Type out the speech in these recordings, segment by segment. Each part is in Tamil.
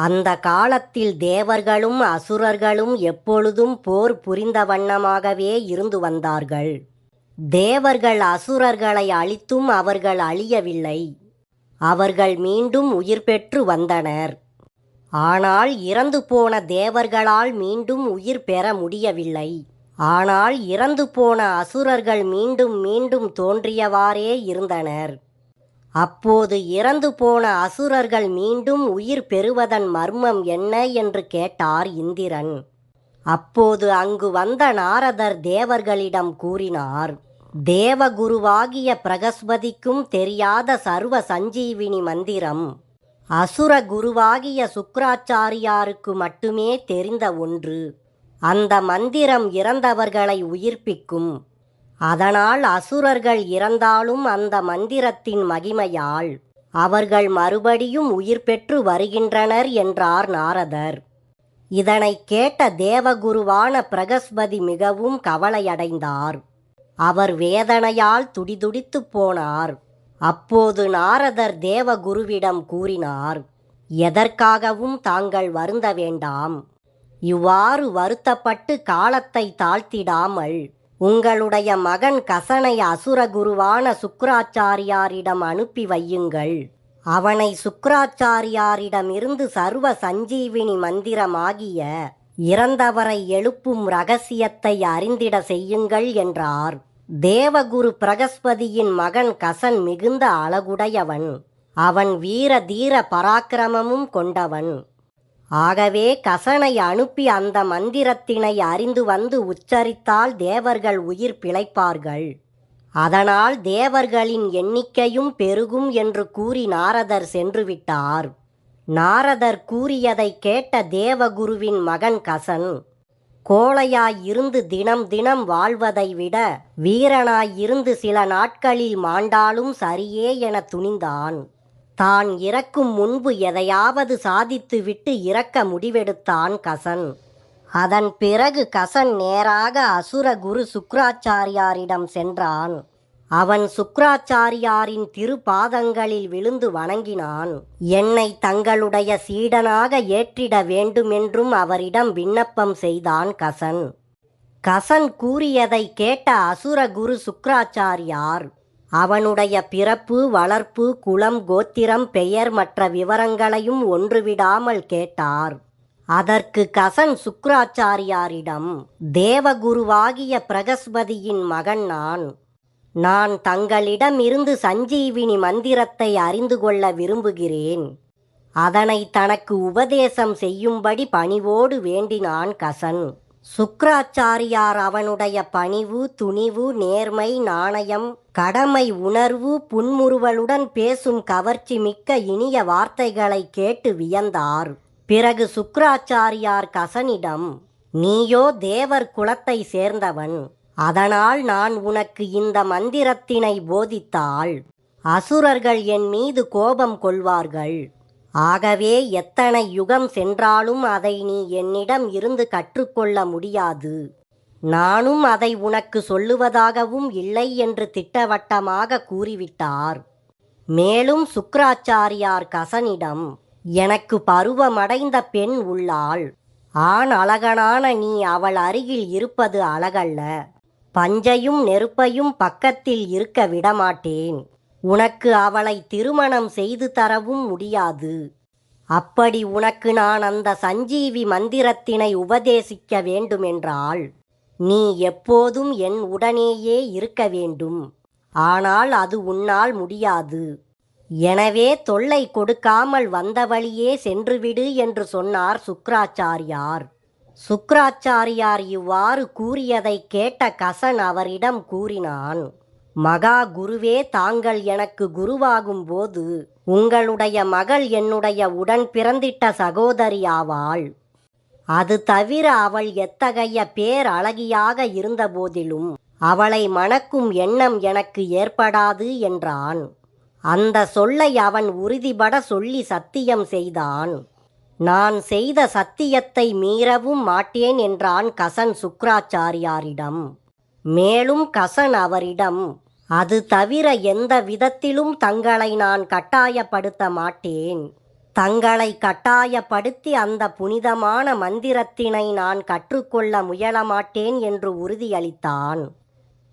அந்த காலத்தில் தேவர்களும் அசுரர்களும் எப்பொழுதும் போர் புரிந்த வண்ணமாகவே இருந்து வந்தார்கள். தேவர்கள் அசுரர்களை அழித்தும் அவர்கள் அழியவில்லை. அவர்கள் மீண்டும் உயிர் பெற்று வந்தனர். ஆனால் இறந்து போன தேவர்களால் மீண்டும் உயிர் பெற முடியவில்லை. ஆனால் இறந்து போன அசுரர்கள் மீண்டும் மீண்டும் தோன்றியவாறே இருந்தனர். அப்போது இறந்து போன அசுரர்கள் மீண்டும் உயிர் பெறுவதன் மர்மம் என்ன என்று கேட்டார் இந்திரன். அப்போது அங்கு வந்த நாரதர் தேவர்களிடம் கூறினார், தேவகுருவாகிய பிரகஸ்பதிக்கும் தெரியாத சர்வ சஞ்சீவினி மந்திரம் அசுர குருவாகிய சுக்கிராச்சாரியாருக்கு மட்டுமே தெரிந்த ஒன்று. அந்த மந்திரம் இறந்தவர்களை உயிர்ப்பிக்கும். அதனால் அசுரர்கள் இறந்தாலும் அந்த மந்திரத்தின் மகிமையால் அவர்கள் மறுபடியும் உயிர் பெற்று வருகின்றனர் என்றார் நாரதர். இதனை கேட்ட தேவகுருவான பிரகஸ்பதி மிகவும் கவலையடைந்தார். அவர் வேதனையால் துடிதுடித்து போனார். அப்போது நாரதர் தேவகுருவிடம் கூறினார், எதற்காகவும் தாங்கள் வருந்த வேண்டாம். இவ்வாறு வருத்தப்பட்டு காலத்தை தாழ்த்திடாமல் உங்களுடைய மகன் கசனை அசுரகுருவான சுக்கிராச்சாரியாரிடம் அனுப்பி வையுங்கள். அவனை சுக்கிராச்சாரியாரிடமிருந்து சர்வ சஞ்சீவினி மந்திரமாகிய இறந்தவரை எழுப்பும் இரகசியத்தை அறிந்திட செய்யுங்கள் என்றார். தேவகுரு பிரகஸ்பதியின் மகன் கசன் மிகுந்த அழகுடையவன். அவன் வீர தீர பராக்கிரமமும் கொண்டவன். ஆகவே கசனை அனுப்பி அந்த மந்திரத்தினை அறிந்து வந்து உச்சரித்தால் தேவர்கள் உயிர் பிழைப்பார்கள். அதனால் தேவர்களின் எண்ணிக்கையும் பெருகும் என்று கூறி நாரதர் சென்றுவிட்டார். நாரதர் கூறியதை கேட்ட தேவகுருவின் மகன் கசன், கோழையாயிருந்து தினம் தினம் வாழ்வதை விட வீரனாயிருந்து சில நாட்களில் மாண்டாலும் சரியே என துணிந்தான். தான் இறக்கும் முன்பு எதையாவது சாதித்துவிட்டு இறக்க முடிவெடுத்தான் கசன். அதன் பிறகு கசன் நேராக அசுர குரு சுக்கிராச்சாரியாரிடம் சென்றான். அவன் சுக்கிராச்சாரியாரின் திருப்பாதங்களில் விழுந்து வணங்கினான். என்னை தங்களுடைய சீடனாக ஏற்றிட வேண்டுமென்றும் அவரிடம் விண்ணப்பம் செய்தான் கசன். கசன் கூறியதை கேட்ட அசுர குரு சுக்கிராச்சாரியார் அவனுடைய பிறப்பு, வளர்ப்பு, குலம், கோத்திரம், பெயர் மற்ற விவரங்களையும் ஒன்றுவிடாமல் கேட்டார். அதற்கு கசன் சுக்கிராச்சாரியாரிடம், தேவகுருவாகிய பிரகஸ்பதியின் மகன் நான் தங்களிடமிருந்து சஞ்சீவினி மந்திரத்தை அறிந்து கொள்ள விரும்புகிறேன். அதனை தனக்கு உபதேசம் செய்யும்படி பணிவோடு வேண்டினான் கசன். சுக்கிராச்சாரியார் அவனுடைய பணிவு, துணிவு, நேர்மை, நாணயம், கடமை உணர்வு, புன்முறுவலுடன் பேசும் கவர்ச்சி மிக்க இனிய வார்த்தைகளை கேட்டு வியந்தார். பிறகு சுக்கிராச்சாரியார் கசனிடம், நீயோ தேவர் குலத்தை சேர்ந்தவன். அதனால் நான் உனக்கு இந்த மந்திரத்தினை போதித்தால் அசுரர்கள் என் மீது கோபம் கொள்வார்கள். ஆகவே எத்தனை யுகம் சென்றாலும் அதை நீ என்னிடம் இருந்து கற்றுக்கொள்ள முடியாது. நானும் அதை உனக்கு சொல்லுவதாகவும் இல்லை என்று திட்டவட்டமாக கூறிவிட்டார். மேலும் சுக்கிராச்சாரியார் கசனிடம், எனக்கு பருவமடைந்த பெண் உள்ளாள். ஆண் அழகனான நீ அவள் அருகில் இருப்பது அழகல்ல. பஞ்சையும் நெருப்பையும் பக்கத்தில் இருக்க விடமாட்டேன். உனக்கு அவளை திருமணம் செய்து தரவும் முடியாது. அப்படி உனக்கு நான் அந்த சஞ்சீவி மந்திரத்தினை உபதேசிக்க வேண்டுமென்றால் நீ எப்போதும் என் உடனேயே இருக்க வேண்டும். ஆனால் அது உன்னால் முடியாது. எனவே தொல்லை கொடுக்காமல் வந்த வழியே சென்றுவிடு என்று சொன்னார் சுக்கிராச்சாரியார். சுக்கிராச்சாரியார் இவ்வாறு கூறியதை கேட்ட கசன் அவரிடம் கூறினான், மகா குருவே, தாங்கள் எனக்கு குருவாகும் போது உங்களுடைய மகள் என்னுடைய உடன் பிறந்திட்ட சகோதரி ஆவாள். அது தவிர அவள் எத்தகைய பேரழகியாக இருந்த போதிலும் அவளை மணக்கும் எண்ணம் எனக்கு ஏற்படாது என்றான். அந்த சொல்லை அவன் உறுதிபட சொல்லி சத்தியம் செய்தான். நான் செய்த சத்தியத்தை மீறவும் மாட்டேன் என்றான் கசன் சுக்கிராச்சாரியாரிடம். மேலும் கசன் அவரிடம், அது தவிர எந்த விதத்திலும் தங்களை நான் கட்டாயப்படுத்த மாட்டேன். தங்களை கட்டாயப்படுத்தி அந்த புனிதமான மந்திரத்தினை நான் கற்றுக்கொள்ள முயலமாட்டேன் என்று உறுதியளித்தான்.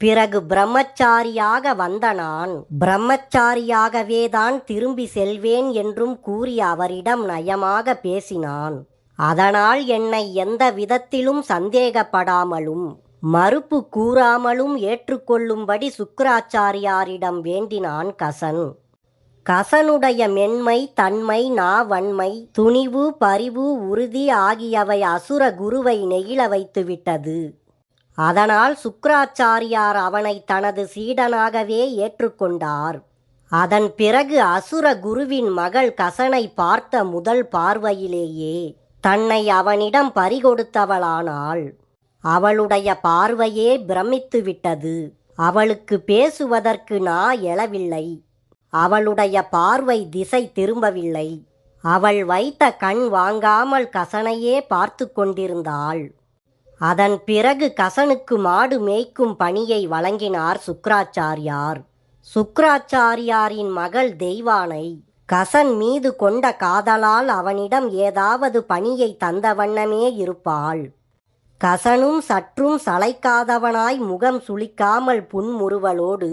பிறகு பிரம்மச்சாரியாக வந்த நான் பிரம்மச்சாரியாகவேதான் திரும்பி செல்வேன் என்றும் கூறி அவரிடம் நயமாக பேசினான். அதனால் என்னை எந்த விதத்திலும் சந்தேகப்படாமலும் மறுப்பு கூறாமலும் ஏற்றுக்கொள்ளும்படி சுக்கிராச்சாரியாரிடம் வேண்டினான் கசன். கசனுடைய மென்மை, தன்மை, நாவன்மை, துணிவு, பரிவு, உறுதி ஆகியவை அசுர குருவை நெகிழ வைத்துவிட்டது. அதனால் சுக்கிராச்சாரியார் அவனை தனது சீடனாகவே ஏற்றுக்கொண்டார். அதன் பிறகு அசுர குருவின் மகள் கசனை பார்த்த முதல் பார்வையிலேயே தன்னை அவனிடம் பறிகொடுத்தவளானாள். அவளுடைய பார்வையே பிரமித்துவிட்டது. அவளுக்கு பேசுவதற்கு நா எழவில்லை. அவளுடைய பார்வை திசை திரும்பவில்லை. அவள் வைத்த கண் வாங்காமல் கசனையே பார்த்து கொண்டிருந்தாள். அதன் பிறகு கசனுக்கு மாடு மேய்க்கும் பணியை வழங்கினார் சுக்கிராச்சாரியார். சுக்கிராச்சாரியாரின் மகள் தெய்வானை கசன் மீது கொண்ட காதலால் அவனிடம் ஏதாவது பணியை தந்த வண்ணமே இருப்பாள். கசனும் சற்றும் சளைக்காதவனாய் முகம் சுளிக்காமல் புன்முறுவலோடு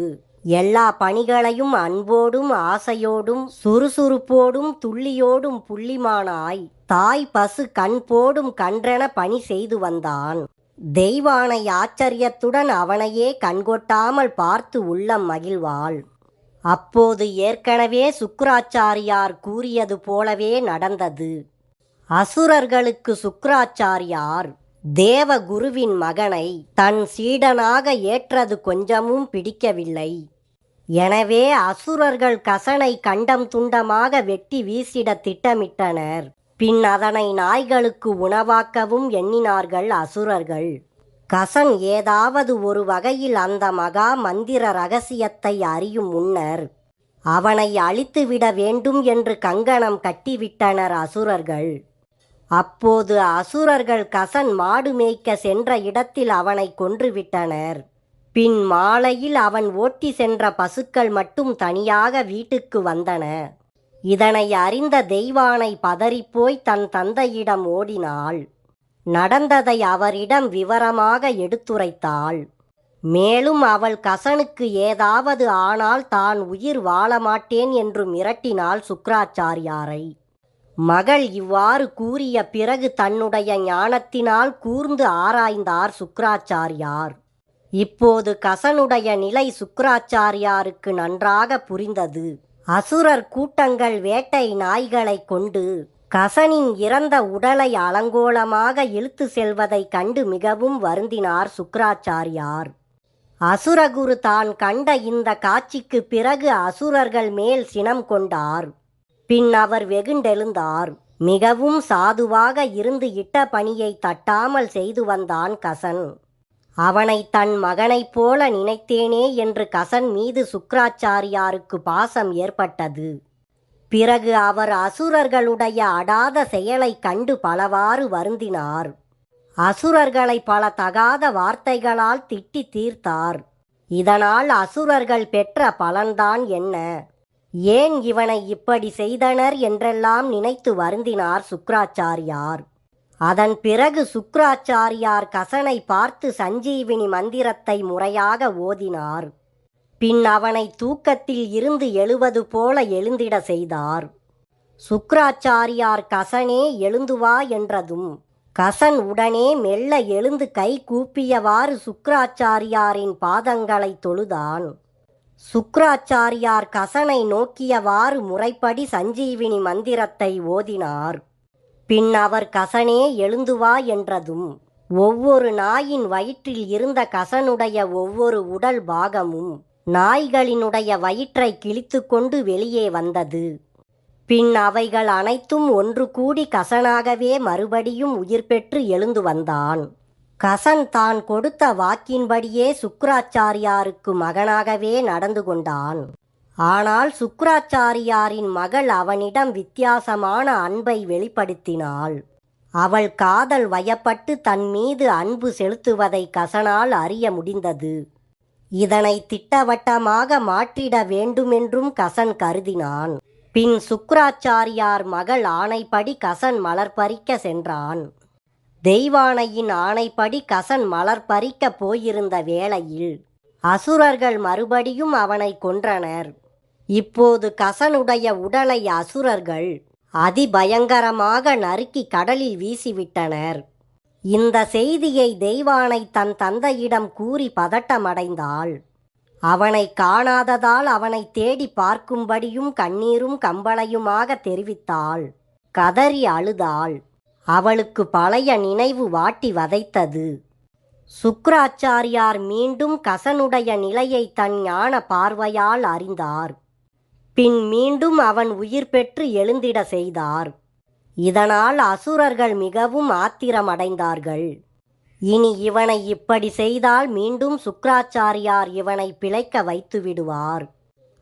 எல்லா பணிகளையும் அன்போடும் ஆசையோடும் சுறுசுறுப்போடும் துள்ளியோடும் புள்ளிமானாய் தாய் பசு கண் போடும் கன்றென பணி செய்து வந்தான். தெய்வானை ஆச்சரியத்துடன் அவனையே கண்கொட்டாமல் பார்த்து உள்ளம் மகிழ்வாள். அப்போது ஏற்கனவே சுக்கிராச்சாரியார் கூறியது போலவே நடந்தது. அசுரர்களுக்கு சுக்கிராச்சாரியார் தேவகுருவின் மகனை தன் சீடனாக ஏற்றது கொஞ்சமும் பிடிக்கவில்லை. எனவே அசுரர்கள் கசனை கண்டம் துண்டமாக வெட்டி வீசிட திட்டமிட்டனர். பின் அதனை நாய்களுக்கு உணவாக்கவும் எண்ணினார்கள் அசுரர்கள். கசன் ஏதாவது ஒரு வகையில் அந்த மகா மந்திர ரகசியத்தை அறியும் முன்னர் அவனை அழித்துவிட வேண்டும் என்று கங்கணம் கட்டிவிட்டனர் அசுரர்கள். அப்போது அசுரர்கள் கசன் மாடு மேய்க்க சென்ற இடத்தில் அவனை கொன்றுவிட்டனர். பின் மாலையில் அவன் ஓட்டி சென்ற பசுக்கள் மட்டும் தனியாக வீட்டுக்கு வந்தன. இதனை அறிந்த தெய்வானை பதறிப்போய் தன் தந்தையிடம் ஓடினாள். நடந்ததை அவரிடம் விவரமாக எடுத்துரைத்தாள். மேலும் அவள் கசனுக்கு ஏதாவது ஆனால் தான் உயிர் வாழமாட்டேன் என்று மிரட்டினாள் சுக்கிராச்சாரியாரை. மகள் இவ்வாறு கூறிய பிறகு தன்னுடைய ஞானத்தினால் கூர்ந்து ஆராய்ந்தார் சுக்கிராச்சாரியார். இப்போது கசனுடைய நிலை சுக்கிராச்சாரியாருக்கு நன்றாக புரிந்தது. அசுரர் கூட்டங்கள் வேட்டை நாய்களை கொண்டு கசனின் இறந்த உடலை அலங்கோலமாக இழுத்து செல்வதை கண்டு மிகவும் வருந்தினார் சுக்கிராச்சாரியார். அசுரகுரு தான் கண்ட இந்த காட்சிக்கு பிறகு அசுரர்கள் மேல் சினம் கொண்டார். பின் அவர் வெகுண்டெழுந்தார். மிகவும் சாதுவாக இருந்து இட்ட பணியை தட்டாமல் செய்து வந்தான் கசன். அவனை தன் மகனைப் போல நினைத்தேனே என்று கசன் மீது சுக்கிராச்சாரியாருக்கு பாசம் ஏற்பட்டது. பிறகு அவர் அசுரர்களுடைய அடாத செயலை கண்டு பலவாறு வருந்தினார். அசுரர்களை பல தகாத வார்த்தைகளால் திட்டி தீர்த்தார். இதனால் அசுரர்கள் பெற்ற பலன்தான் என்ன? ஏன் இவனை இப்படி செய்தனர் என்றெல்லாம் நினைத்து வருந்தினார் சுக்கிராச்சாரியார். அதன் பிறகு சுக்கிராச்சாரியார் கசனை பார்த்து சஞ்சீவினி மந்திரத்தை முறையாக ஓதினார். பின் அவனை தூக்கத்தில் இருந்து எழுவது போல எழுந்திட செய்தார். சுக்கிராச்சாரியார் கசனே எழுந்து வா என்றதும் கசன் உடனே மெல்ல எழுந்து கை கூப்பியவாறு சுக்கிராச்சாரியாரின் பாதங்களை தொழுதான். சுக்கிராச்சாரியார் கசனை நோக்கியவாறு முறைப்படி சஞ்சீவினி மந்திரத்தை ஓதினார். பின் அவர் கசனே எழுந்து வா என்றதும் ஒவ்வொரு நாயின் வயிற்றில் இருந்த கசனுடைய ஒவ்வொரு உடல் பாகமும் நாய்களினுடைய வயிற்றை கிழித்து கொண்டு வெளியே வந்தது. பின் அவைகள் அனைத்தும் ஒன்று கூடி கசனாகவே மறுபடியும் உயிர் பெற்று எழுந்து வந்தான். கசன் தான் கொடுத்த வாக்கின்படியே சுக்கிராச்சாரியாருக்கு மகனாகவே நடந்து கொண்டான். ஆனால் சுக்கிராச்சாரியாரின் மகள் அவனிடம் வித்தியாசமான அன்பை வெளிப்படுத்தினாள். அவள் காதல் வயப்பட்டு தன் மீது அன்பு செலுத்துவதை கசனால் அறிய முடிந்தது. இதனை திட்டவட்டமாக மாற்றிட வேண்டுமென்றும் கசன் கருதினான். பின் சுக்ராச்சாரியார் மகள் ஆணைப்படி கசன் மலர் பறிக்க சென்றான். தெய்வானையின் ஆணைப்படி கசன் மலர் பறிக்க போயிருந்த வேளையில் அசுரர்கள் மறுபடியும் அவனை கொன்றனர். இப்போது கசனுடைய உடலை அசுரர்கள் அதிபயங்கரமாக நறுக்கி கடலில் வீசிவிட்டனர். இந்த செய்தியை தெய்வானை தன் தந்தையிடம் கூறி பதட்டமடைந்தாள். அவனை காணாததால் அவனை தேடி பார்க்கும்படியும் கண்ணீரும் கம்பளையுமாக தெரிவித்தாள். கதறி அழுதாள். அவளுக்கு பழைய நினைவு வாட்டி வதைத்தது. சுக்ராச்சாரியார் மீண்டும் கசனுடைய நிலையை தன் ஞான பார்வையால் அறிந்தார். பின் மீண்டும் அவன் உயிர் பெற்று எழுந்திட செய்தார். இதனால் அசுரர்கள் மிகவும் ஆத்திரமடைந்தார்கள். இனி இவனை இப்படி செய்தால் மீண்டும் சுக்ராச்சாரியார் இவனை பிழைக்க வைத்து விடுவார்.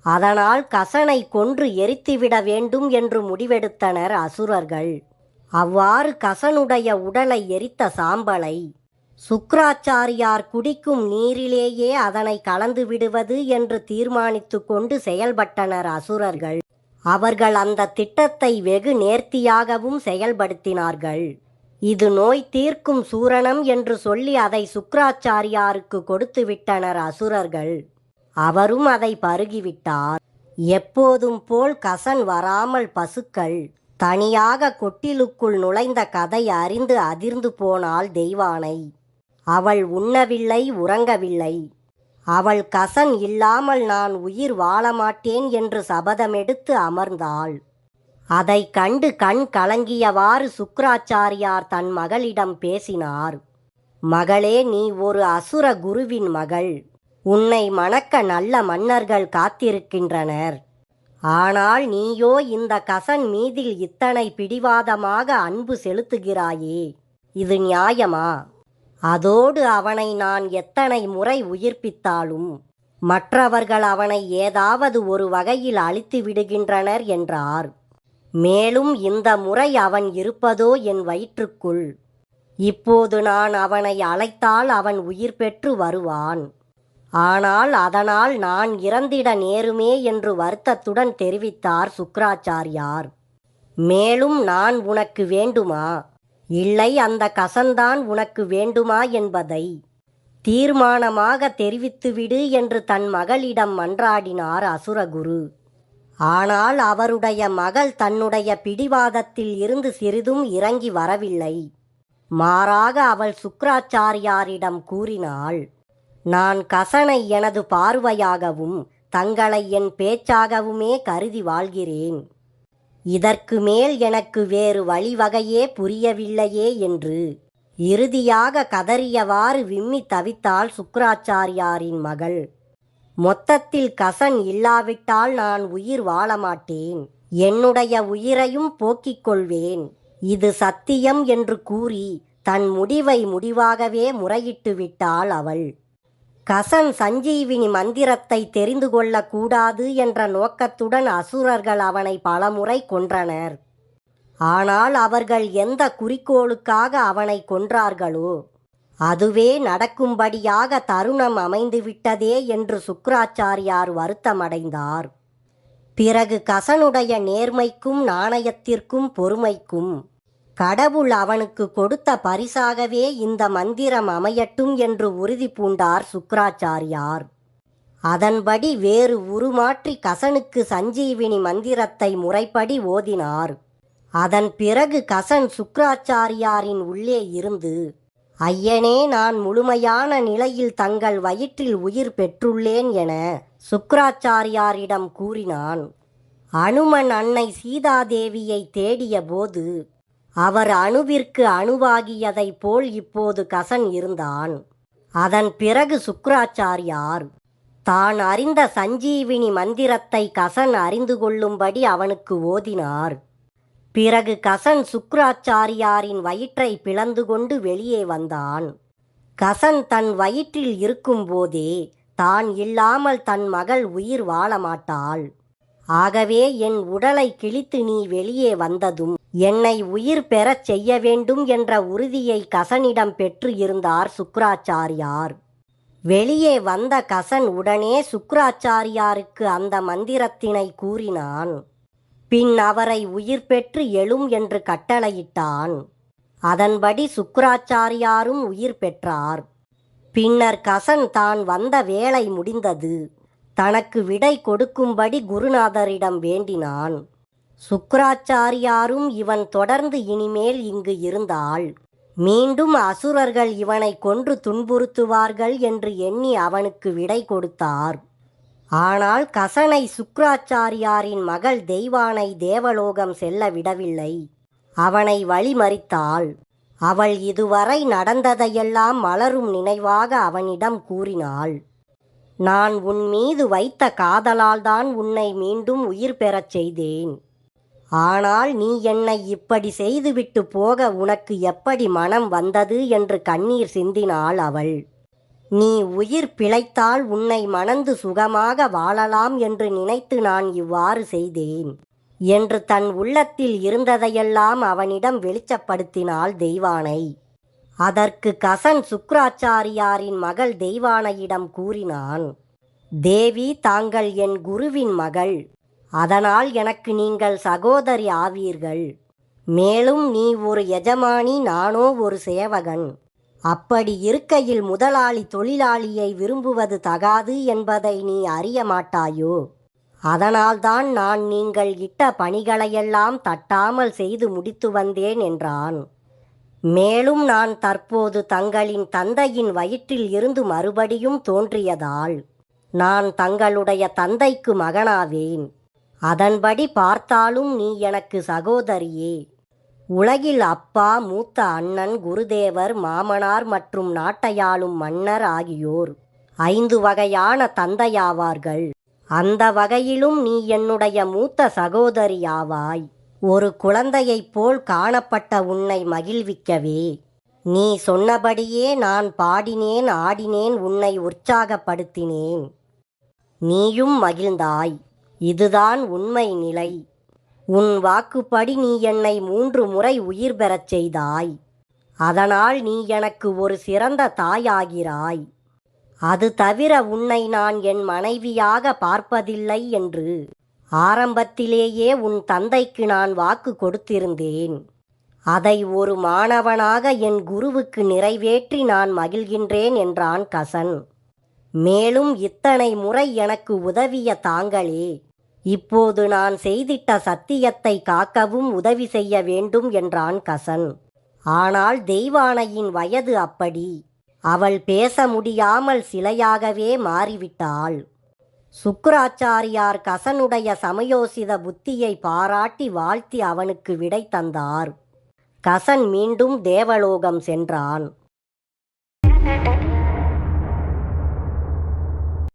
அதனால் கசனை கொன்று எரித்துவிட வேண்டும் என்று முடிவெடுத்தனர் அசுரர்கள். அவ்வாறு கசனுடைய உடலை எரித்த சாம்பலை சுக்ராச்சாரியார் குடிக்கும் நீரிலேயே அதனை கலந்து விடுவது என்று தீர்மானித்து கொண்டு செயல்பட்டனர் அசுரர்கள். அவர்கள் அந்த திட்டத்தை வெகு நேர்த்தியாகவும் செயல்படுத்தினார்கள். இது நோய் தீர்க்கும் சூரணம் என்று சொல்லி அதை சுக்ராச்சாரியாருக்கு கொடுத்து விட்டனர் அசுரர்கள். அவரும் அதை பருகிவிட்டார். எப்போதும் போல் கசன் வராமல் பசுக்கள் தனியாக கொட்டிலுக்குள் நுழைந்த கதை அறிந்து அதிர்ந்து போனாள் தெய்வானை. அவள் உண்ணவில்லை, உறங்கவில்லை. அவள் கசன் இல்லாமல் நான் உயிர் வாழமாட்டேன் என்று சபதமெடுத்து அமர்ந்தாள். அதை கண்டு கண் கலங்கியவாறு சுக்ராச்சாரியார் தன் மகளிடம் பேசினார். மகளே, நீ ஒரு அசுர குருவின் மகள். உன்னை மணக்க நல்ல மன்னர்கள் காத்திருக்கின்றனர். ஆனால் நீயோ இந்த கசன் மீதில் இத்தனை பிடிவாதமாக அன்பு செலுத்துகிறாயே, இது நியாயமா? அதோடு அவனை நான் எத்தனை முறை உயிர்ப்பித்தாலும் மற்றவர்கள் அவனை ஏதாவது ஒரு வகையில் அழித்து விடுகின்றனர் என்றார். மேலும் இந்த முறை அவன் இருப்பதோ என் வயிற்றுக்குள். இப்போது நான் அவனை அழைத்தால் அவன் உயிர் பெற்று வருவான். ஆனால் அதனால் நான் இறந்திட நேருமே என்று வருத்தத்துடன் தெரிவித்தார் சுக்ராச்சாரியார். மேலும் நான் உனக்கு வேண்டுமா, இல்லை அந்த கசன்தான் உனக்கு வேண்டுமா என்பதை தீர்மானமாக தெரிவித்துவிடு என்று தன் மகளிடம் மன்றாடினார் அசுரகுரு. ஆனால் அவருடைய மகள் தன்னுடைய பிடிவாதத்தில் இருந்து சிறிதும் இறங்கி வரவில்லை. மாறாக அவள் சுக்ராச்சாரியாரிடம் கூறினாள், நான் கசனை எனது பார்வையாகவும் தங்களை என் பேச்சாகவுமே கருதி வாழ்கிறேன். இதற்கு மேல் எனக்கு வேறு வழிவகையே புரியவில்லையே என்று இறுதியாக கதறியவாறு விம்மி தவித்தாள் சுக்ராச்சாரியாரின் மகள். மொத்தத்தில் கசன் இல்லாவிட்டால் நான் உயிர் வாழமாட்டேன். என்னுடைய உயிரையும் போக்கிக் கொள்வேன். இது சத்தியம் என்று கூறி தன் முடிவை முடிவாகவே முறையிட்டு விட்டாள் அவள். கசன் சஞ்சீவினி மந்திரத்தை தெரிந்து கொள்ளக்கூடாது என்ற நோக்கத்துடன் அசுரர்கள் அவனை பலமுறை கொன்றனர். ஆனால் அவர்கள் எந்த குறிக்கோளுக்காக அவனை கொன்றார்களோ அதுவே நடக்கும்படியாக தருணம் அமைந்துவிட்டதே என்று சுக்ராச்சாரியார் வருத்தமடைந்தார். பிறகு கசனுடைய நேர்மைக்கும் நாணயத்திற்கும் பொறுமைக்கும் கடவுள் அவனுக்கு கொடுத்த பரிசாகவே இந்த மந்திரம் அமையட்டும் என்று உறுதி பூண்டார் சுக்ராச்சாரியார். அதன்படி வேறு உருமாற்றி கசனுக்கு சஞ்சீவினி மந்திரத்தை முறைப்படி ஓதினார். அதன் பிறகு கசன் சுக்ராச்சாரியாரின் உள்ளே இருந்து, ஐயனே, நான் முழுமையான நிலையில் தங்கள் வயிற்றில் உயிர் பெற்றுள்ளேன் என சுக்ராச்சாரியாரிடம் கூறினான். அனுமன் அன்னை சீதாதேவியை தேடிய போது அவர் அணுவிற்கு அணுவாகியதைப் போல் இப்போது கசன் இருந்தான். அதன் பிறகு சுக்ராச்சாரியார் தான் அறிந்த சஞ்சீவினி மந்திரத்தை கசன் அறிந்து கொள்ளும்படி அவனுக்கு ஓதினார். பிறகு கசன் சுக்ராச்சாரியாரின் வயிற்றை பிளந்து கொண்டு வெளியே வந்தான். கசன் தன் வயிற்றில் இருக்கும்போதே தான் இல்லாமல் தன் மகள் உயிர் வாழமாட்டாள். ஆகவே என் உடலை கிழித்து நீ வெளியே வந்ததும் என்னை உயிர் பெறச் செய்ய வேண்டும் என்ற உறுதியை கசனிடம் பெற்று இருந்தார் சுக்ராச்சாரியார். வெளியே வந்த கசன் உடனே சுக்ராச்சாரியாருக்கு அந்த மந்திரத்தினை கூறினான். பின் அவரை உயிர் பெற்று எழும் என்று கட்டளையிட்டான். அதன்படி சுக்கிராச்சாரியாரும் உயிர் பெற்றார். பின்னர் கசன் தான் வந்த வேலை முடிந்தது, தனக்கு விடை கொடுக்கும்படி குருநாதரிடம் வேண்டினான். சுக்கிராச்சாரியாரும் இவன் தொடர்ந்து இனிமேல் இங்கு இருந்தால் மீண்டும் அசுரர்கள் இவனை கொன்று துன்புறுத்துவார்கள் என்று எண்ணி அவனுக்கு விடை கொடுத்தார். ஆனால் கசனை சுக்கிராச்சாரியாரின் மகள் தெய்வானை தேவலோகம் செல்ல விடவில்லை. அவனை வழிமறித்தாள். அவள் இதுவரை நடந்ததையெல்லாம் மலரும் நினைவாக அவனிடம் கூறினாள். நான் உன் மீது வைத்த காதலால்தான் உன்னை மீண்டும் உயிர் பெறச் செய்தேன். ஆனால் நீ என்னை இப்படி செய்துவிட்டு போக உனக்கு எப்படி மனம் வந்தது என்று கண்ணீர் சிந்தினாள் அவள். நீ உயிர் பிழைத்தால் உன்னை மணந்து சுகமாக வாழலாம் என்று நினைத்து நான் இவ்வாறு செய்தேன் என்று தன் உள்ளத்தில் இருந்ததையெல்லாம் அவனிடம் வெளிச்சப்படுத்தினாள் தெய்வானை. அதற்கு கசன் சுக்கிராச்சாரியாரின் மகள் தெய்வானையிடம் கூறினான். தேவி, தாங்கள் என் குருவின் மகள், அதனால் எனக்கு நீங்கள் சகோதரி ஆவீர்கள். மேலும் நீ ஒரு எஜமானி, நானோ ஒரு சேவகன். அப்படி இருக்கையில் முதலாளி தொழிலாளியை விரும்புவது தகாது என்பதை நீ அறிய மாட்டாயோ? அதனால்தான் நான் நீங்கள் இட்ட பணிகளையெல்லாம் தட்டாமல் செய்து முடித்து வந்தேன் என்றான். மேலும் நான் தற்போது தங்களின் தந்தையின் வயிற்றில் இருந்து மறுபடியும் தோன்றியதால் நான் தங்களுடைய தந்தைக்கு மகனாவேன். அதன்படி பார்த்தாலும் நீ எனக்கு சகோதரியே. உலகில் அப்பா, மூத்த அண்ணன், குருதேவர், மாமனார் மற்றும் நாட்டையாளும் மன்னர் ஆகியோர் 5 வகையான தந்தையாவார்கள். அந்த வகையிலும் நீ என்னுடைய மூத்த சகோதரியாவாய். ஒரு குழந்தையைப் போல் காணப்பட்ட உன்னை மகிழ்விக்கவே நீ சொன்னபடியே நான் பாடினேன், ஆடினேன், உன்னை உற்சாகப்படுத்தினேன். நீயும் மகிழ்ந்தாய். இதுதான் உண்மை நிலை. உன் வாக்குப்படி நீ என்னை 3 முறை உயிர் பெறச் செய்தாய். அதனால் நீ எனக்கு ஒரு சிறந்த தாயாகிறாய். அது தவிர உன்னை நான் என் மனைவியாக பார்ப்பதில்லை என்று ஆரம்பத்திலேயே உன் தந்தைக்கு நான் வாக்கு கொடுத்திருந்தேன். அதை ஒரு மாணவனாக என் குருவுக்கு நிறைவேற்றி நான் மகிழ்கின்றேன் என்றான் கசன். மேலும் இத்தனை முறை எனக்கு உதவிய தாங்களே இப்போது நான் செய்திட்ட சத்தியத்தை காக்கவும் உதவி செய்ய வேண்டும் என்றான் கசன். ஆனால் தெய்வானையின் வயது அப்படி. அவள் பேச முடியாமல் சிலையாகவே மாறிவிட்டாள். சுக்கிராச்சாரியார் கசனுடைய சமயோசித புத்தியை பாராட்டி வாழ்த்தி அவனுக்கு விடை தந்தார். கசன் மீண்டும் தேவலோகம் சென்றான்.